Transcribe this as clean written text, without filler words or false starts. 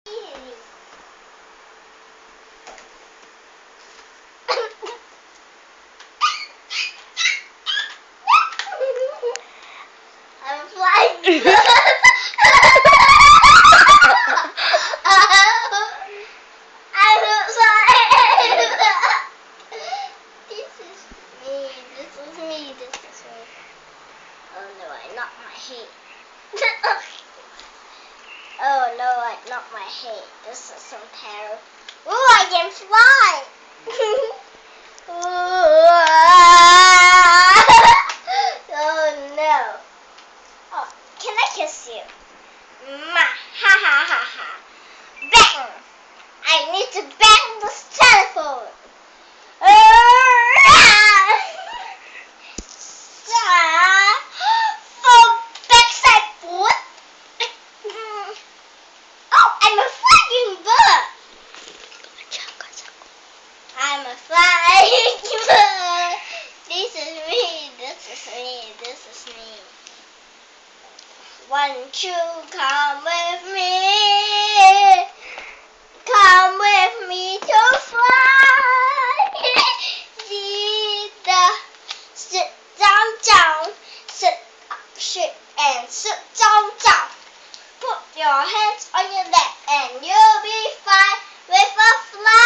I'm flying. I'm flying. This is me. This is me. This is me. Oh no, I knocked my head. Oh no, I knocked my head. This is so terrible. Oh, I can fly. Oh no. Oh, can I kiss you? Ha ha ha ha. Bang! I need to bang this telephone. Oh, backside foot. Oh, I'm a flying bird. I'm a flying bird. This is me. This is me. This is me. Won't you come with me? Come with me to fly. Sit down, down. Sit up, and sit down, down. Put your hands on your lap and you'll be fine with a fly.